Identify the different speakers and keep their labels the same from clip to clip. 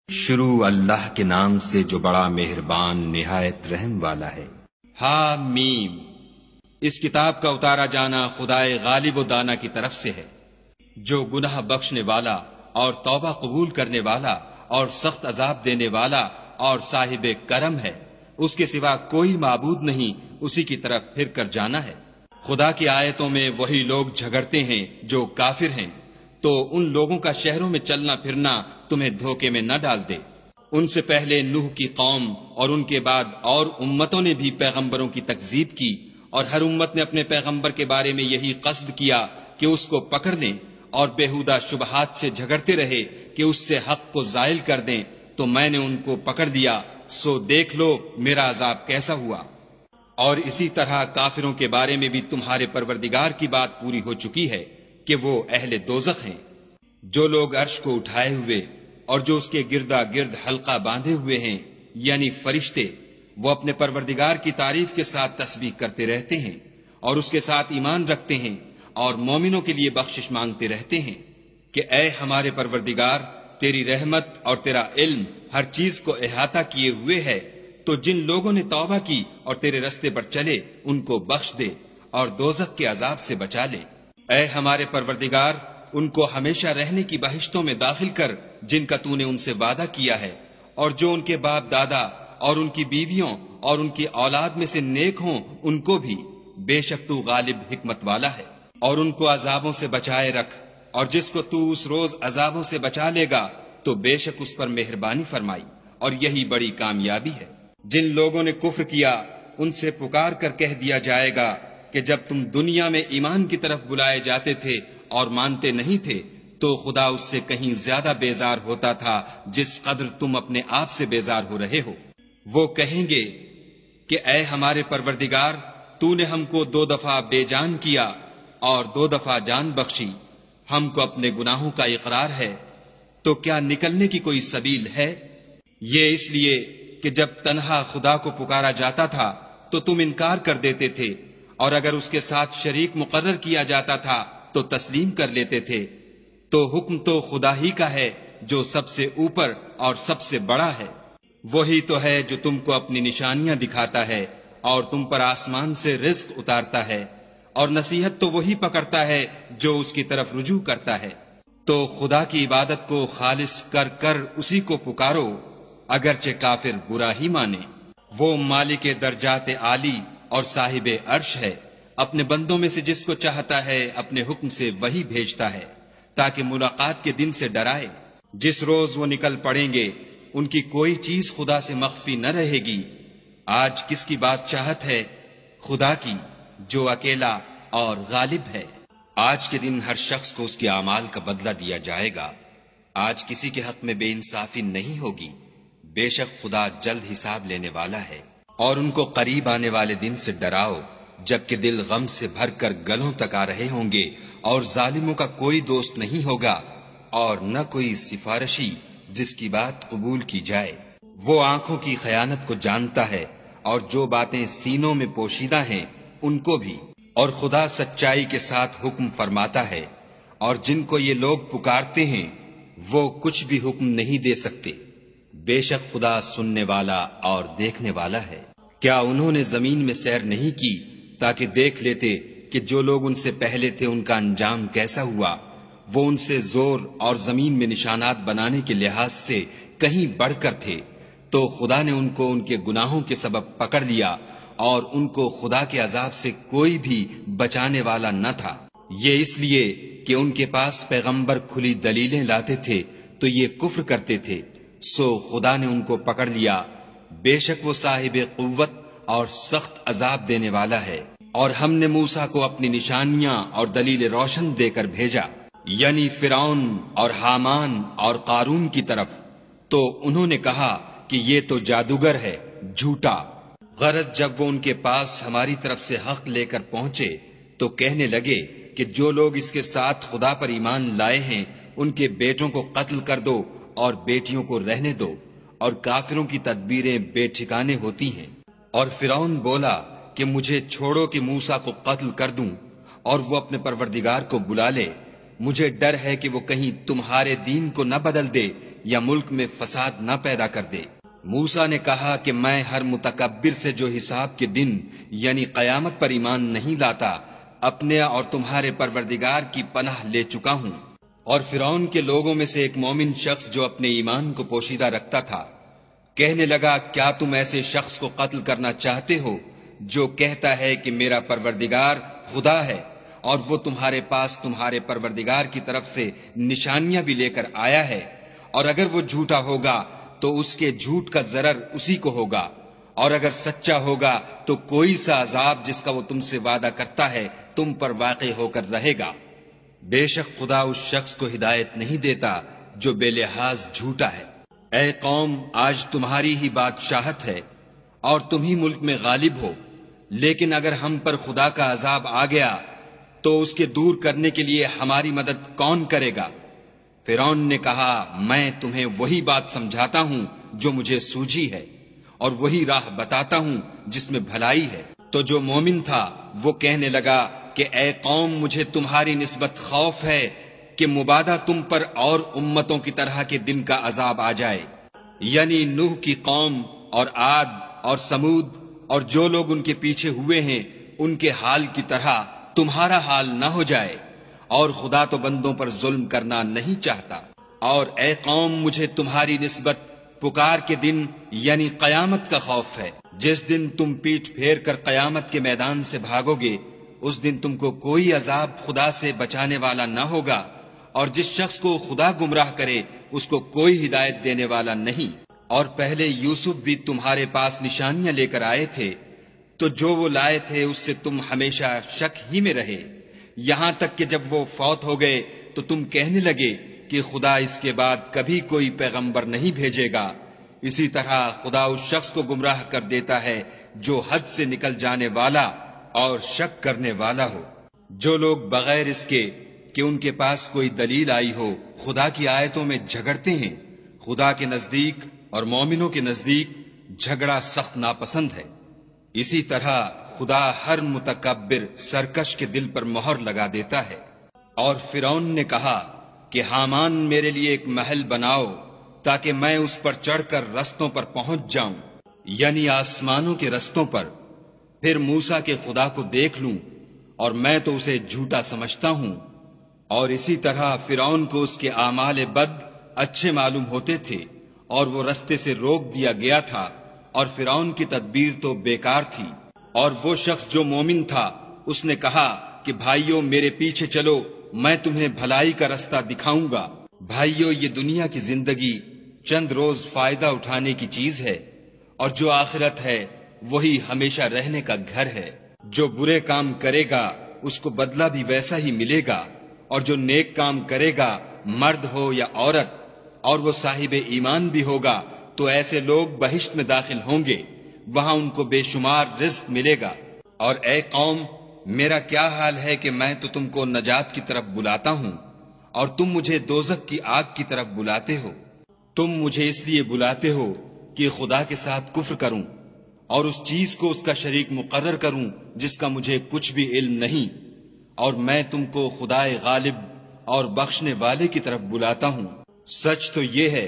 Speaker 1: شروع اللہ کے نام سے جو بڑا مہربان نہایت رحم والا ہے۔
Speaker 2: ہا میم، اس کتاب کا اتارا جانا خدائے غالب و دانا کی طرف سے ہے، جو گناہ بخشنے والا اور توبہ قبول کرنے والا اور سخت عذاب دینے والا اور صاحب کرم ہے۔ اس کے سوا کوئی معبود نہیں، اسی کی طرف پھر کر جانا ہے۔ خدا کی آیتوں میں وہی لوگ جھگڑتے ہیں جو کافر ہیں، تو ان لوگوں کا شہروں میں چلنا پھرنا تمہیں دھوکے میں نہ ڈال دے۔ ان سے پہلے نوح کی قوم اور ان کے بعد اور امتوں نے بھی پیغمبروں کی تکذیب کی، اور ہر امت نے اپنے پیغمبر کے بارے میں یہی قصد کیا کہ اس کو پکڑ لیں، اور بےہودہ شبہات سے جھگڑتے رہے کہ اس سے حق کو زائل کر دیں، تو میں نے ان کو پکڑ دیا، سو دیکھ لو میرا عذاب کیسا ہوا۔ اور اسی طرح کافروں کے بارے میں بھی تمہارے پروردگار کی بات پوری ہو چکی ہے کہ وہ اہل دوزخ ہیں۔ جو لوگ عرش کو اٹھائے ہوئے اور جو اس کے گردا گرد حلقہ باندھے ہوئے ہیں، یعنی فرشتے، وہ اپنے پروردگار کی تعریف کے ساتھ تسبیح کرتے رہتے ہیں اور اس کے ساتھ ایمان رکھتے ہیں اور مومنوں کے لیے بخشش مانگتے رہتے ہیں کہ اے ہمارے پروردگار، تیری رحمت اور تیرا علم ہر چیز کو احاطہ کیے ہوئے ہے، تو جن لوگوں نے توبہ کی اور تیرے رستے پر چلے ان کو بخش دے اور دوزخ کے عذاب سے بچا لے۔ اے ہمارے پروردگار، ان کو ہمیشہ رہنے کی بہشتوں میں داخل کر جن کا تو نے ان سے وعدہ کیا ہے، اور جو ان کے باپ دادا اور ان کی بیویوں اور ان کی اولاد میں سے نیک ہوں ان کو بھی، بے شک تو غالب حکمت والا ہے۔ اور ان کو عذابوں سے بچائے رکھ، اور جس کو تو اس روز عذابوں سے بچا لے گا تو بے شک اس پر مہربانی فرمائی، اور یہی بڑی کامیابی ہے۔ جن لوگوں نے کفر کیا ان سے پکار کر کہہ دیا جائے گا کہ جب تم دنیا میں ایمان کی طرف بلائے جاتے تھے اور مانتے نہیں تھے تو خدا اس سے کہیں زیادہ بیزار ہوتا تھا جس قدر تم اپنے آپ سے بیزار ہو رہے ہو۔ وہ کہیں گے کہ اے ہمارے پروردگار، تو نے ہم کو 2 دفعہ بے جان کیا اور 2 دفعہ جان بخشی، ہم کو اپنے گناہوں کا اقرار ہے، تو کیا نکلنے کی کوئی سبیل ہے؟ یہ اس لیے کہ جب تنہا خدا کو پکارا جاتا تھا تو تم انکار کر دیتے تھے، اور اگر اس کے ساتھ شریک مقرر کیا جاتا تھا تو تسلیم کر لیتے تھے۔ تو حکم تو خدا ہی کا ہے جو سب سے اوپر اور سب سے بڑا ہے۔ وہی تو ہے جو تم کو اپنی نشانیاں دکھاتا ہے اور تم پر آسمان سے رزق اتارتا ہے، اور نصیحت تو وہی پکڑتا ہے جو اس کی طرف رجوع کرتا ہے۔ تو خدا کی عبادت کو خالص کر کر اسی کو پکارو، اگرچہ کافر برا ہی مانے۔ وہ مالک درجات عالی اور صاحب عرش ہے، اپنے بندوں میں سے جس کو چاہتا ہے اپنے حکم سے وہی بھیجتا ہے تاکہ ملاقات کے دن سے ڈرائے۔ جس روز وہ نکل پڑیں گے ان کی کوئی چیز خدا سے مخفی نہ رہے گی۔ آج کس کی بادشاہت ہے؟ خدا کی، جو اکیلا اور غالب ہے۔ آج کے دن ہر شخص کو اس کے اعمال کا بدلہ دیا جائے گا۔ آج کسی کے حق میں بے انصافی نہیں ہوگی، بے شک خدا جلد حساب لینے والا ہے۔ اور ان کو قریب آنے والے دن سے ڈراؤ جبکہ دل غم سے بھر کر گلوں تک آ رہے ہوں گے، اور ظالموں کا کوئی دوست نہیں ہوگا اور نہ کوئی سفارشی جس کی بات قبول کی جائے۔ وہ آنکھوں کی خیانت کو جانتا ہے اور جو باتیں سینوں میں پوشیدہ ہیں ان کو بھی، اور خدا سچائی کے ساتھ حکم فرماتا ہے، اور جن کو یہ لوگ پکارتے ہیں وہ کچھ بھی حکم نہیں دے سکتے، بے شک خدا سننے والا اور دیکھنے والا ہے۔ کیا انہوں نے زمین میں سیر نہیں کی تاکہ دیکھ لیتے کہ جو لوگ ان سے پہلے تھے ان کا انجام کیسا ہوا؟ وہ ان سے زور اور زمین میں نشانات بنانے کے لحاظ سے کہیں بڑھ کر تھے، تو خدا نے ان کو ان کے گناہوں کے سبب پکڑ لیا، اور ان کو خدا کے عذاب سے کوئی بھی بچانے والا نہ تھا۔ یہ اس لیے کہ ان کے پاس پیغمبر کھلی دلیلیں لاتے تھے تو یہ کفر کرتے تھے، سو خدا نے ان کو پکڑ لیا۔ بے شک وہ صاحب قوت اور سخت عذاب دینے والا ہے۔ اور ہم نے موسیٰ کو اپنی نشانیاں اور دلیل روشن دے کر بھیجا، یعنی فرعون اور حامان اور قارون کی طرف، تو انہوں نے کہا کہ یہ تو جادوگر ہے، جھوٹا۔ غرض جب وہ ان کے پاس ہماری طرف سے حق لے کر پہنچے تو کہنے لگے کہ جو لوگ اس کے ساتھ خدا پر ایمان لائے ہیں ان کے بیٹوں کو قتل کر دو اور بیٹیوں کو رہنے دو، اور کافروں کی تدبیریں بے ٹھکانے ہوتی ہیں۔ اور فرعون بولا کہ مجھے چھوڑو کہ موسیٰ کو قتل کر دوں اور وہ اپنے پروردگار کو بلا لے، مجھے ڈر ہے کہ وہ کہیں تمہارے دین کو نہ بدل دے یا ملک میں فساد نہ پیدا کر دے۔ موسیٰ نے کہا کہ میں ہر متکبر سے جو حساب کے دن یعنی قیامت پر ایمان نہیں لاتا، اپنے اور تمہارے پروردگار کی پناہ لے چکا ہوں۔ اور فرعون کے لوگوں میں سے ایک مومن شخص جو اپنے ایمان کو پوشیدہ رکھتا تھا کہنے لگا، کیا تم ایسے شخص کو قتل کرنا چاہتے ہو جو کہتا ہے کہ میرا پروردگار خدا ہے، اور وہ تمہارے پاس تمہارے پروردگار کی طرف سے نشانیاں بھی لے کر آیا ہے، اور اگر وہ جھوٹا ہوگا تو اس کے جھوٹ کا ضرر اسی کو ہوگا، اور اگر سچا ہوگا تو کوئی سا عذاب جس کا وہ تم سے وعدہ کرتا ہے تم پر واقع ہو کر رہے گا۔ بے شک خدا اس شخص کو ہدایت نہیں دیتا جو بے لحاظ جھوٹا ہے۔ اے قوم، آج تمہاری ہی بادشاہت ہے اور تم ہی ملک میں غالب ہو، لیکن اگر ہم پر خدا کا عذاب آ گیا تو اس کے دور کرنے کے لیے ہماری مدد کون کرے گا؟ فرعون نے کہا، میں تمہیں وہی بات سمجھاتا ہوں جو مجھے سوجھی ہے، اور وہی راہ بتاتا ہوں جس میں بھلائی ہے۔ تو جو مومن تھا وہ کہنے لگا کہ اے قوم، مجھے تمہاری نسبت خوف ہے کہ مبادا تم پر اور امتوں کی طرح کے دن کا عذاب آ جائے، یعنی نوح کی قوم اور عاد اور سمود اور جو لوگ ان کے پیچھے ہوئے ہیں ان کے حال کی طرح تمہارا حال نہ ہو جائے، اور خدا تو بندوں پر ظلم کرنا نہیں چاہتا۔ اور اے قوم، مجھے تمہاری نسبت پکار کے دن یعنی قیامت کا خوف ہے۔ جس دن تم پیٹھ پھیر کر قیامت کے میدان سے بھاگو گے، اس دن تم کو کوئی عذاب خدا سے بچانے والا نہ ہوگا، اور جس شخص کو خدا گمراہ کرے اس کو کوئی ہدایت دینے والا نہیں۔ اور پہلے یوسف بھی تمہارے پاس نشانیاں لے کر آئے تھے، تو جو وہ لائے تھے اس سے تم ہمیشہ شک ہی میں رہے، یہاں تک کہ جب وہ فوت ہو گئے تو تم کہنے لگے کہ خدا اس کے بعد کبھی کوئی پیغمبر نہیں بھیجے گا۔ اسی طرح خدا اس شخص کو گمراہ کر دیتا ہے جو حد سے نکل جانے والا اور شک کرنے والا ہو۔ جو لوگ بغیر اس کے کہ ان کے پاس کوئی دلیل آئی ہو خدا کی آیتوں میں جھگڑتے ہیں، خدا کے نزدیک اور مومنوں کے نزدیک جھگڑا سخت ناپسند ہے۔ اسی طرح خدا ہر متکبر سرکش کے دل پر مہر لگا دیتا ہے۔ اور فرعون نے کہا کہ حامان میرے لیے ایک محل بناؤ تاکہ میں اس پر چڑھ کر رستوں پر پہنچ جاؤں، یعنی آسمانوں کے رستوں پر، پھر موسیٰ کے خدا کو دیکھ لوں، اور میں تو اسے جھوٹا سمجھتا ہوں۔ اور اسی طرح فرعون کو اس کے اعمال بد اچھے معلوم ہوتے تھے، اور وہ رستے سے روک دیا گیا تھا، اور فرعون کی تدبیر تو بیکار تھی۔ اور وہ شخص جو مومن تھا اس نے کہا کہ بھائیو میرے پیچھے چلو، میں تمہیں بھلائی کا رستہ دکھاؤں گا۔ بھائیو، یہ دنیا کی زندگی چند روز فائدہ اٹھانے کی چیز ہے، اور جو آخرت ہے وہی ہمیشہ رہنے کا گھر ہے۔ جو برے کام کرے گا اس کو بدلہ بھی ویسا ہی ملے گا، اور جو نیک کام کرے گا مرد ہو یا عورت اور وہ صاحب ایمان بھی ہوگا تو ایسے لوگ بہشت میں داخل ہوں گے، وہاں ان کو بے شمار رزق ملے گا۔ اور اے قوم، میرا کیا حال ہے کہ میں تو تم کو نجات کی طرف بلاتا ہوں اور تم مجھے دوزخ کی آگ کی طرف بلاتے ہو۔ تم مجھے اس لیے بلاتے ہو کہ خدا کے ساتھ کفر کروں اور اس چیز کو اس کا شریک مقرر کروں جس کا مجھے کچھ بھی علم نہیں، اور میں تم کو خدائے غالب اور بخشنے والے کی طرف بلاتا ہوں۔ سچ تو یہ ہے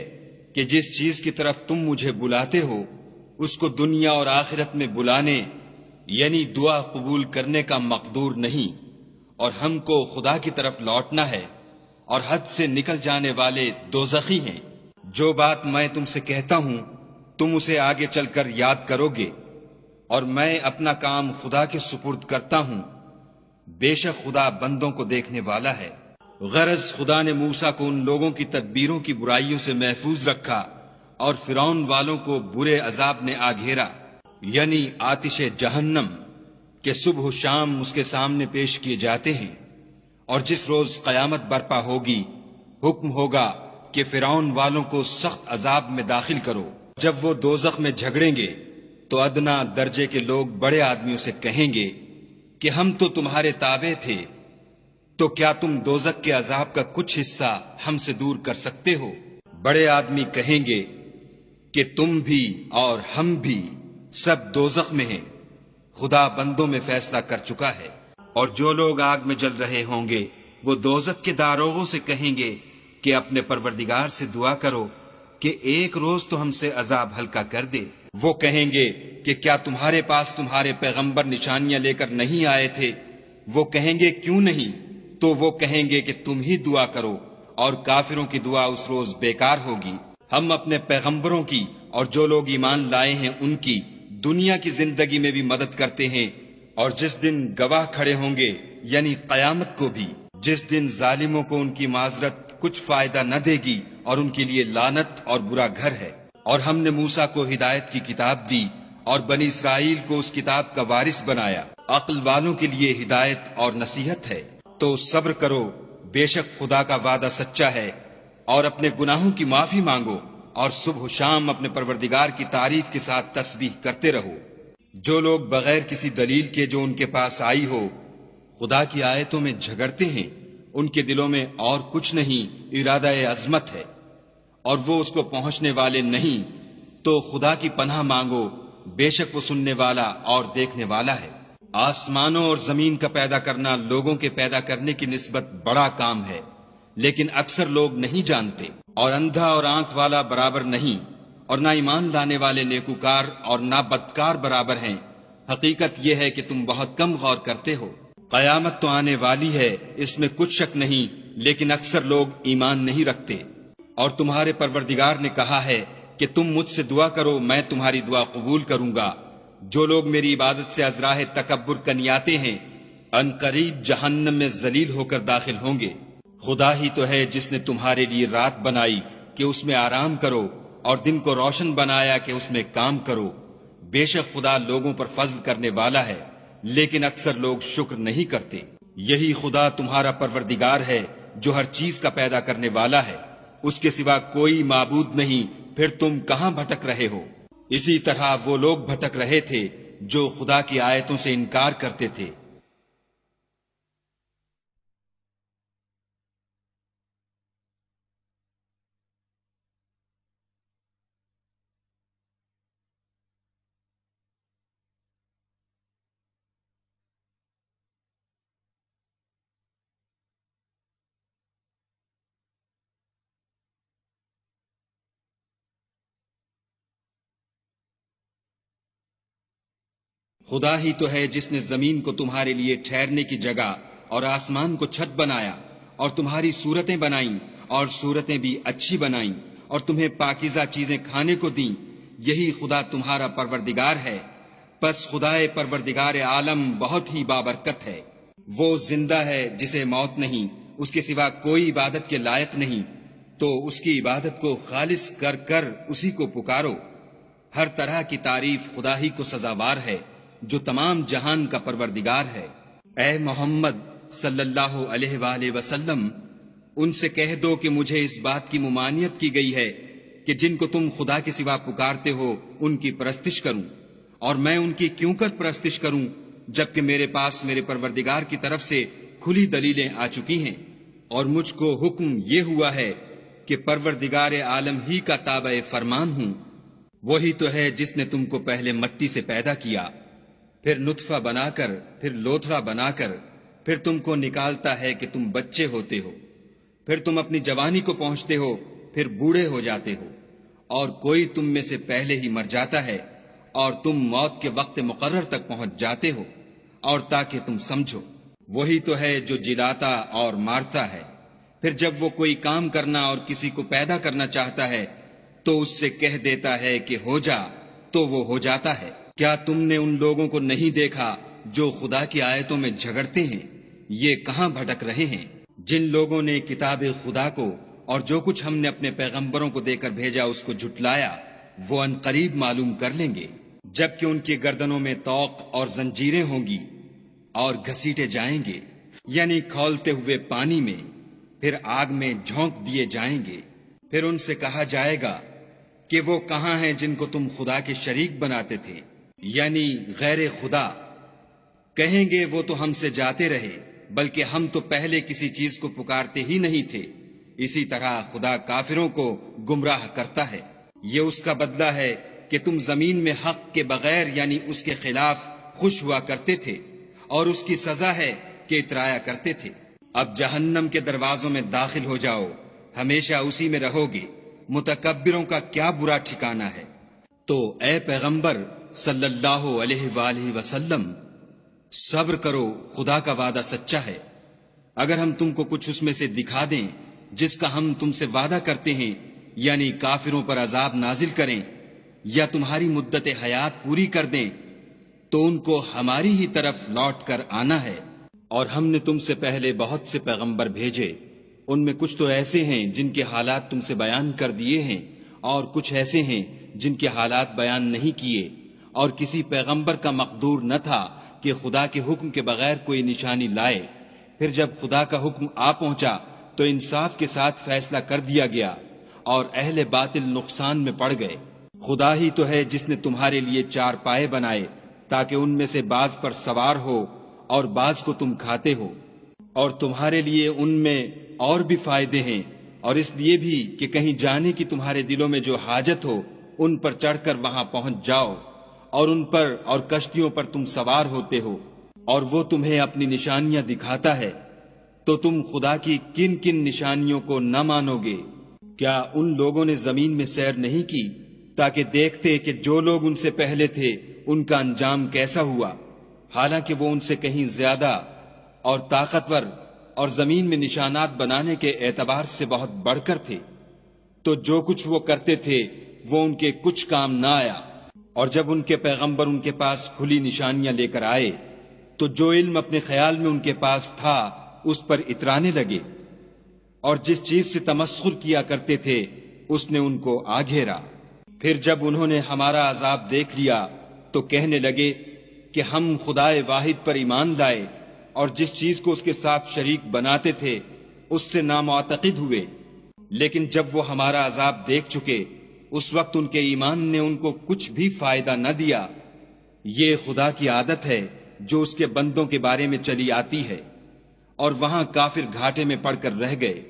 Speaker 2: کہ جس چیز کی طرف تم مجھے بلاتے ہو اس کو دنیا اور آخرت میں بلانے یعنی دعا قبول کرنے کا مقدور نہیں، اور ہم کو خدا کی طرف لوٹنا ہے، اور حد سے نکل جانے والے دوزخی ہیں۔ جو بات میں تم سے کہتا ہوں تم اسے آگے چل کر یاد کرو گے، اور میں اپنا کام خدا کے سپرد کرتا ہوں، بے شک خدا بندوں کو دیکھنے والا ہے۔ غرض خدا نے موسیٰ کو ان لوگوں کی تدبیروں کی برائیوں سے محفوظ رکھا، اور فرعون والوں کو برے عذاب نے آ گھیرا، یعنی آتش جہنم کہ صبح و شام اس کے سامنے پیش کیے جاتے ہیں۔ اور جس روز قیامت برپا ہوگی حکم ہوگا کہ فرعون والوں کو سخت عذاب میں داخل کرو۔ جب وہ دوزخ میں جھگڑیں گے تو ادنا درجے کے لوگ بڑے آدمیوں سے کہیں گے کہ ہم تو تمہارے تابع تھے، تو کیا تم دوزخ کے عذاب کا کچھ حصہ ہم سے دور کر سکتے ہو؟ بڑے آدمی کہیں گے کہ تم بھی اور ہم بھی سب دوزخ میں ہیں، خدا بندوں میں فیصلہ کر چکا ہے۔ اور جو لوگ آگ میں جل رہے ہوں گے وہ دوزخ کے داروغوں سے کہیں گے کہ اپنے پروردگار سے دعا کرو
Speaker 3: کہ ایک روز تو ہم سے عذاب ہلکا کر دے۔
Speaker 2: وہ کہیں گے کہ کیا تمہارے پاس تمہارے پیغمبر نشانیاں لے کر نہیں آئے تھے؟ وہ کہیں گے کیوں نہیں؟ تو وہ کہیں گے کہ تم ہی دعا کرو، اور کافروں کی دعا اس روز بیکار ہوگی۔ ہم اپنے پیغمبروں کی اور جو لوگ ایمان لائے ہیں ان کی دنیا کی زندگی میں بھی مدد کرتے ہیں، اور جس دن گواہ کھڑے ہوں گے یعنی قیامت کو بھی، جس دن ظالموں کو ان کی معذرت کچھ فائدہ نہ دے گی اور ان کے لیے لعنت اور برا گھر ہے۔ اور ہم نے موسیٰ کو ہدایت کی کتاب دی اور بنی اسرائیل کو اس کتاب کا وارث بنایا۔ عقل والوں کے لیے ہدایت اور نصیحت ہے۔ تو صبر کرو، بے شک خدا کا وعدہ سچا ہے، اور اپنے گناہوں کی معافی مانگو، اور صبح و شام اپنے پروردگار کی تعریف کے ساتھ تسبیح کرتے رہو۔ جو لوگ بغیر کسی دلیل کے جو ان کے پاس آئی ہو خدا کی آیتوں میں جھگڑتے ہیں، ان کے دلوں میں اور کچھ نہیں، ارادہ عظمت ہے، اور وہ اس کو پہنچنے والے نہیں۔ تو خدا کی پناہ مانگو، بے شک وہ سننے والا اور دیکھنے والا ہے۔ آسمانوں اور زمین کا پیدا کرنا لوگوں کے پیدا کرنے کی نسبت بڑا کام ہے، لیکن اکثر لوگ نہیں جانتے۔ اور اندھا اور آنکھ والا برابر نہیں، اور نہ ایمان لانے والے نیکوکار اور نہ بدکار برابر ہیں۔ حقیقت یہ ہے کہ تم بہت کم غور کرتے ہو۔ قیامت تو آنے والی ہے، اس میں کچھ شک نہیں، لیکن اکثر لوگ ایمان نہیں رکھتے۔ اور تمہارے پروردگار نے کہا ہے کہ تم مجھ سے دعا کرو، میں تمہاری دعا قبول کروں گا۔ جو لوگ میری عبادت سے از راہ تکبر کنیاتے ہیں، ان قریب جہنم میں ذلیل ہو کر داخل ہوں گے۔ خدا ہی تو ہے جس نے تمہارے لیے رات بنائی کہ اس میں آرام کرو، اور دن کو روشن بنایا کہ اس میں کام کرو۔ بے شک خدا لوگوں پر فضل کرنے والا ہے، لیکن اکثر لوگ شکر نہیں کرتے۔ یہی خدا تمہارا پروردگار ہے جو ہر چیز کا پیدا کرنے والا ہے، اس کے سوا کوئی معبود نہیں، پھر تم کہاں بھٹک رہے ہو؟ اسی طرح وہ لوگ بھٹک رہے تھے جو خدا کی آیتوں سے انکار کرتے تھے۔ خدا ہی تو ہے جس نے زمین کو تمہارے لیے ٹھہرنے کی جگہ اور آسمان کو چھت بنایا، اور تمہاری صورتیں بنائیں، اور صورتیں بھی اچھی بنائیں، اور تمہیں پاکیزہ چیزیں کھانے کو دیں۔ یہی خدا تمہارا پروردگار ہے۔ پس خدائے پروردگار عالم بہت ہی بابرکت ہے۔ وہ زندہ ہے جسے موت نہیں، اس کے سوا کوئی عبادت کے لائق نہیں، تو اس کی عبادت کو خالص کر کر اسی کو پکارو۔ ہر طرح کی تعریف خدا ہی کو سزاوار ہے جو تمام جہان کا پروردگار ہے۔ اے محمد صلی اللہ علیہ وآلہ وسلم، ان سے کہہ دو کہ مجھے اس بات کی ممانعت کی گئی ہے کہ جن کو تم خدا کے سوا پکارتے ہو ان کی پرستش کروں، اور میں ان کی کیوں کر پرستش کروں جبکہ میرے پاس میرے پروردگار کی طرف سے کھلی دلیلیں آ چکی ہیں، اور مجھ کو حکم یہ ہوا ہے کہ پروردگار عالم ہی کا تابع فرمان ہوں۔ وہی تو ہے جس نے تم کو پہلے مٹی سے پیدا کیا، پھر نطفہ بنا کر، پھر لوتھڑا بنا کر، پھر تم کو نکالتا ہے کہ تم بچے ہوتے ہو، پھر تم اپنی جوانی کو پہنچتے ہو، پھر بوڑھے ہو جاتے ہو، اور کوئی تم میں سے پہلے ہی مر جاتا ہے، اور تم موت کے وقت مقرر تک پہنچ جاتے ہو، اور تاکہ تم سمجھو۔ وہی تو ہے جو جلاتا اور مارتا ہے، پھر جب وہ کوئی کام کرنا اور کسی کو پیدا کرنا چاہتا ہے تو اس سے کہہ دیتا ہے کہ ہو جا، تو وہ ہو جاتا ہے۔ کیا تم نے ان لوگوں کو نہیں دیکھا جو خدا کی آیتوں میں جھگڑتے ہیں؟ یہ کہاں بھٹک رہے ہیں؟ جن لوگوں نے کتاب خدا کو اور جو کچھ ہم نے اپنے پیغمبروں کو دے کر بھیجا اس کو جھٹلایا، وہ ان قریب معلوم کر لیں گے، جبکہ ان کی گردنوں میں طوق اور زنجیریں ہوں گی اور گھسیٹے جائیں گے، یعنی کھولتے ہوئے پانی میں، پھر آگ میں جھونک دیے جائیں گے۔ پھر ان سے کہا جائے گا کہ وہ کہاں ہیں جن کو تم خدا کے شریک بناتے تھے، یعنی غیر خدا؟ کہیں گے وہ تو ہم سے جاتے رہے، بلکہ ہم تو پہلے کسی چیز کو پکارتے ہی نہیں تھے۔ اسی طرح خدا کافروں کو گمراہ کرتا ہے۔ یہ اس کا بدلہ ہے کہ تم زمین میں حق کے بغیر یعنی اس کے خلاف خوش ہوا کرتے تھے، اور اس کی سزا ہے کہ اترایا کرتے تھے۔ اب جہنم کے دروازوں میں داخل ہو جاؤ، ہمیشہ اسی میں رہو گے،
Speaker 3: متکبروں کا کیا برا ٹھکانہ ہے۔
Speaker 2: تو اے پیغمبر صلی اللہ علیہ وآلہ وسلم، صبر کرو، خدا کا وعدہ سچا ہے۔ اگر ہم تم کو کچھ اس میں سے دکھا دیں جس کا ہم تم سے وعدہ کرتے ہیں، یعنی کافروں پر عذاب نازل کریں یا تمہاری مدت حیات پوری کر دیں، تو ان کو ہماری ہی طرف لوٹ کر آنا ہے۔ اور ہم نے تم سے پہلے بہت سے پیغمبر بھیجے، ان میں کچھ تو ایسے ہیں جن کے حالات تم سے بیان کر دیے ہیں، اور کچھ ایسے ہیں جن کے حالات بیان نہیں کیے، اور کسی پیغمبر کا مقدور نہ تھا کہ خدا کے حکم کے بغیر کوئی نشانی لائے۔ پھر جب خدا کا حکم آ پہنچا تو انصاف کے ساتھ فیصلہ کر دیا گیا، اور اہل باطل نقصان میں پڑ گئے۔ خدا ہی تو ہے جس نے تمہارے لیے 4 پائے بنائے تاکہ ان میں سے بعض پر سوار ہو اور بعض کو تم کھاتے ہو، اور تمہارے لیے ان میں اور بھی فائدے ہیں، اور اس لیے بھی کہ کہیں جانے کی تمہارے دلوں میں جو حاجت ہو ان پر چڑھ کر وہاں پہنچ جاؤ، اور ان پر اور کشتیوں پر تم سوار ہوتے ہو، اور وہ تمہیں اپنی نشانیاں دکھاتا ہے۔ تو تم خدا کی کن کن نشانیوں کو نہ مانو گے؟ کیا ان لوگوں نے زمین میں سیر نہیں کی تاکہ دیکھتے کہ جو لوگ ان سے پہلے تھے ان کا انجام کیسا ہوا، حالانکہ وہ ان سے کہیں زیادہ اور طاقتور اور زمین میں نشانات بنانے کے اعتبار سے بہت بڑھ کر تھے؟ تو جو کچھ وہ کرتے تھے وہ ان کے کچھ کام نہ آیا، اور جب ان کے پیغمبر ان کے پاس کھلی نشانیاں لے کر آئے تو جو علم اپنے خیال میں ان کے پاس تھا اس پر اترانے لگے، اور جس چیز سے تمسخر کیا کرتے تھے اس نے ان کو آ گھیرا۔ پھر جب انہوں نے ہمارا عذاب دیکھ لیا تو کہنے لگے کہ ہم خدائے واحد پر ایمان لائے، اور جس چیز کو اس کے ساتھ شریک بناتے تھے اس سے نامعتقد ہوئے۔ لیکن جب وہ ہمارا عذاب دیکھ چکے اس وقت ان کے ایمان نے ان کو کچھ بھی فائدہ نہ دیا۔ یہ خدا کی عادت ہے جو اس کے بندوں کے بارے میں چلی آتی ہے، اور وہاں کافر گھاٹے میں پڑ کر رہ گئے۔